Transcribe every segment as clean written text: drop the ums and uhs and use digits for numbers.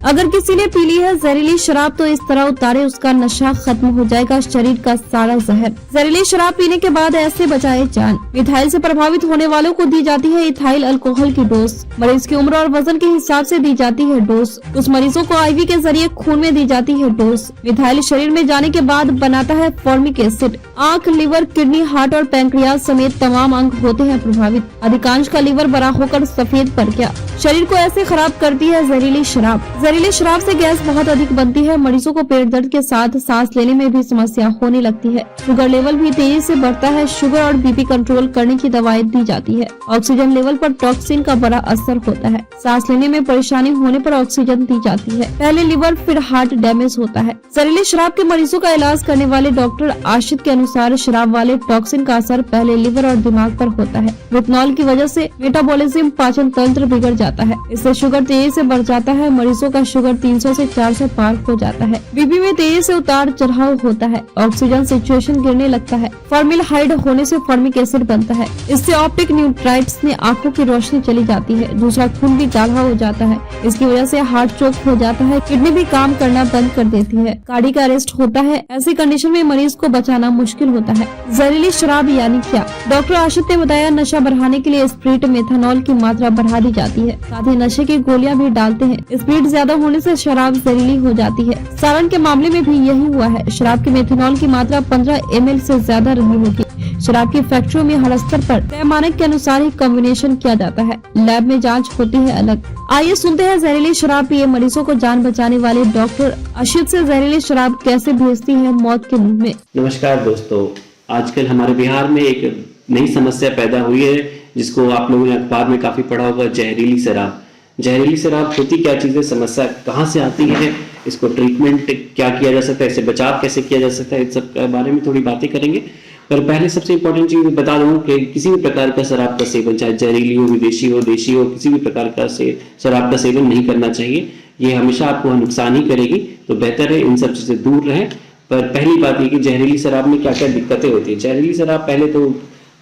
अगर किसी ने पी ली है जहरीली शराब तो इस तरह उतारे, उसका नशा खत्म हो जाएगा, शरीर का सारा जहर। जहरीली शराब पीने के बाद ऐसे बचाए जान। मिथाइल से प्रभावित होने वालों को दी जाती है इथाइल अल्कोहल की डोज। मरीज की उम्र और वजन के हिसाब से दी जाती है डोज। कुछ मरीजों को आईवी के जरिए खून में दी जाती है डोज। मिथाइल शरीर में जाने के बाद बनाता है फॉर्मिक एसिड। आँख, लिवर, किडनी, हार्ट और पैंक्रियाज समेत तमाम अंग होते हैं प्रभावित। अधिकांश का लिवर बड़ा होकर सफेद पड़ गया। शरीर को ऐसे खराब करती है जहरीली शराब। जहरीली शराब से गैस बहुत अधिक बनती है। मरीजों को पेट दर्द के साथ सांस लेने में भी समस्या होने लगती है। शुगर लेवल भी तेजी से बढ़ता है। शुगर और बीपी कंट्रोल करने की दवाएं दी जाती है। ऑक्सीजन लेवल पर टॉक्सिन का बड़ा असर होता है। सांस लेने में परेशानी होने पर ऑक्सीजन दी जाती है। पहले लिवर फिर हार्ट डैमेज होता है। जहरीली शराब के मरीजों का इलाज करने वाले डॉक्टर आशित के अनुसार शराब वाले टॉक्सिन का असर पहले लिवर और दिमाग पर होता है। मिथनॉल की वजह से मेटाबॉलिज्म, पाचन तंत्र बिगड़ जाता है। इससे शुगर तेजी से बढ़ जाता है। मरीजों का शुगर 300 से 400 पार हो जाता है। बीपी में तेजी से उतार चढ़ाव होता है। ऑक्सीजन सिचुएशन गिरने लगता है। फॉर्मल्डिहाइड होने से फॉर्मिक एसिड बनता है। इससे ऑप्टिक न्यूट्राइट्स ने आंखों की रोशनी चली जाती है। दूसरा खून भी गाढ़ा हो जाता है। इसकी वजह से हार्ट चोक हो जाता है। किडनी भी काम करना बंद कर देती है। कार्डियक अरेस्ट होता है। ऐसी कंडीशन में मरीज को बचाना मुश्किल होता है। जहरीली शराब यानी क्या? डॉक्टर आशित ने बताया, नशा बढ़ाने के लिए स्प्रिट मेथनॉल की मात्रा बढ़ा दी जाती है। साथ ही नशे की गोलियां भी डालते हैं। स्प्रिट ज्यादा होने से शराब जहरीली हो जाती है। सारण के मामले में भी यही हुआ है। शराब की मेथनॉल की मात्रा 15 ml से ज्यादा रही होगी। शराब की फैक्ट्रियों में हर स्तर पर तय मानक के अनुसार ही कॉम्बिनेशन किया जाता है। लैब में जांच होती है अलग। आइए सुनते हैं जहरीली शराब पिए मरीजों को जान बचाने वाले डॉक्टर आशित से जहरीली शराब कैसे भेजती है मौत के मुंह में। नमस्कार दोस्तों, आजकल हमारे बिहार में एक नई समस्या पैदा हुई है जिसको आप लोगों ने अखबार में काफी पढ़ा होगा, जहरीली शराब। जहरीली शराब होती क्या चीज़ है, समस्या कहाँ से आती है, इसको ट्रीटमेंट क्या किया जा सकता है, इससे बचाव कैसे किया जा सकता है, इन सब के बारे में थोड़ी बातें करेंगे। पर पहले सबसे इम्पोर्टेंट चीज़ बता दूं कि किसी भी प्रकार का शराब का सेवन, चाहे जहरीली हो, विदेशी हो, देशी हो, किसी भी प्रकार का शराब का सेवन नहीं करना चाहिए। ये हमेशा आपको नुकसान ही करेगी, तो बेहतर है इन सब से दूर रहें। पर पहली बात ये कि जहरीली शराब में क्या क्या दिक्कतें होती है। जहरीली शराब पहले तो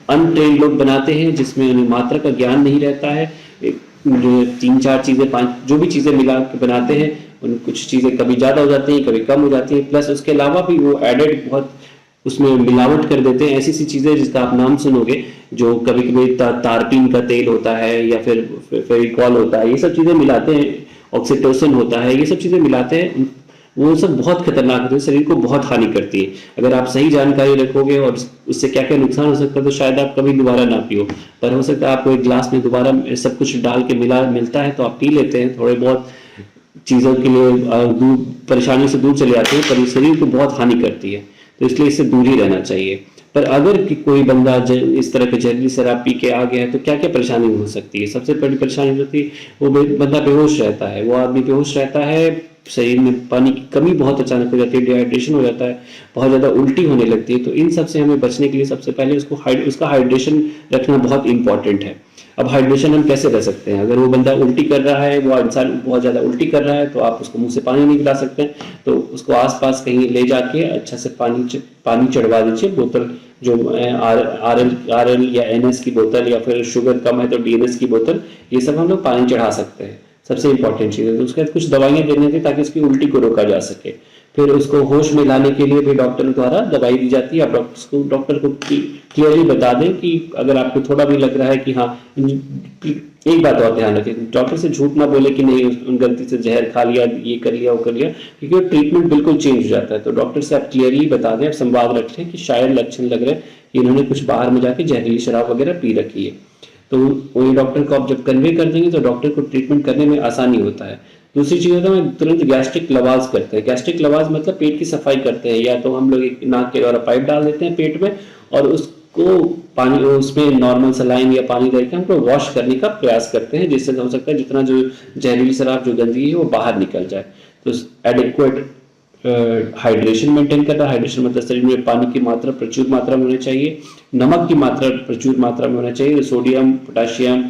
अनट्रेन्ड लोग बनाते हैं जिसमें उन्हें मात्रा का ज्ञान नहीं रहता है। 3-4 चीज़ें, 5 जो भी चीज़ें मिला के बनाते हैं, उन कुछ चीज़ें कभी ज़्यादा हो जाती हैं, कभी कम हो जाती हैं। प्लस उसके अलावा भी वो एडेड बहुत उसमें मिलावट कर देते हैं। ऐसी सी चीज़ें जिसका आप नाम सुनोगे, जो कभी कभी तारपीन का तेल होता है या फिर फेविकॉल होता है, ये सब चीज़ें मिलाते हैं। ऑक्सीटोसिन होता है, ये सब चीज़ें मिलाते हैं। वो सब बहुत खतरनाक होती है, शरीर को बहुत हानि करती है। अगर आप सही जानकारी रखोगे और उससे क्या क्या नुकसान हो सकता है तो शायद आप कभी दोबारा ना पियो। पर हो सकता है आपको एक गिलास में दोबारा सब कुछ डाल के मिलता है तो आप पी लेते हैं, थोड़े बहुत चीज़ों के लिए दूर, परेशानियों से दूर चले जाते हैं, पर ये शरीर को बहुत हानि करती है। तो इसलिए इससे दूर ही रहना चाहिए। पर अगर कोई बंदा इस तरह के जहरीली शराब पी के आ गया है तो क्या क्या परेशानी हो सकती है। सबसे बड़ी परेशानी होती है वो बंदा बेहोश रहता है। वो आदमी बेहोश रहता है, शरीर में पानी की कमी बहुत अचानक हो जाती है, डिहाइड्रेशन हो जाता है, बहुत ज़्यादा उल्टी होने लगती है। तो इन सब से हमें बचने के लिए सबसे पहले उसका हाइड्रेशन रखना बहुत इंपॉर्टेंट है। अब हाइड्रेशन हम कैसे रह सकते हैं? अगर वो बंदा उल्टी कर रहा है, वो इंसान बहुत ज़्यादा उल्टी कर रहा है, तो आप उसको मुंह से पानी नहीं पिला सकते। तो उसको आसपास कहीं ले जाके अच्छा से पानी चढ़वा दीजिए। बोतल जो RL या NS की बोतल, या फिर शुगर कम है तो DNS की बोतल, ये सब हम लोग पानी चढ़ा सकते हैं। सबसे इंपॉर्टेंट चीज़ है। तो उसके बाद कुछ दवाइयाँ देनी थी ताकि उसकी उल्टी को रोका जा सके। फिर उसको होश में लाने के लिए भी डॉक्टर द्वारा दवाई दी जाती है। आप डॉक्टर को क्लियरली बता दें कि अगर आपको थोड़ा भी लग रहा है कि हाँ, एक बात और ध्यान रखें, डॉक्टर से झूठ ना बोले कि नहीं गलती से जहर खा लिया, ये कर लिया, वो कर लिया, क्योंकि वो ट्रीटमेंट बिल्कुल चेंज हो जाता है। तो डॉक्टर से आप क्लियरली बता दें, आप संवाद रखें कि शायद लक्षण लग रहे हैं कि इन्होंने कुछ बाहर में जाके जहरीली शराब वगैरह पी रखी है। तो वही डॉक्टर को आप जब कन्वे कर देंगे तो डॉक्टर को ट्रीटमेंट करने में आसानी होता है। दूसरी चीज़ होता है तुरंत गैस्ट्रिक लवाज करते हैं। गैस्ट्रिक लवाज मतलब पेट की सफाई करते हैं। या तो हम लोग एक नाक के द्वारा पाइप डाल देते हैं पेट में और उसको पानी, उसमें नॉर्मल सलाइन या पानी देकर हमको वॉश करने का प्रयास करते हैं, जिससे हो सकता है जितना जो जहरीली शराब जो गंदगी है वो बाहर निकल जाए। तो एडिक्वेट हाइड्रेशन मेंटेन करना। हाइड्रेशन मतलब शरीर में पानी की मात्रा प्रचुर मात्रा में होनी चाहिए, नमक की मात्रा प्रचुर मात्रा में होना चाहिए, सोडियम, पोटाशियम,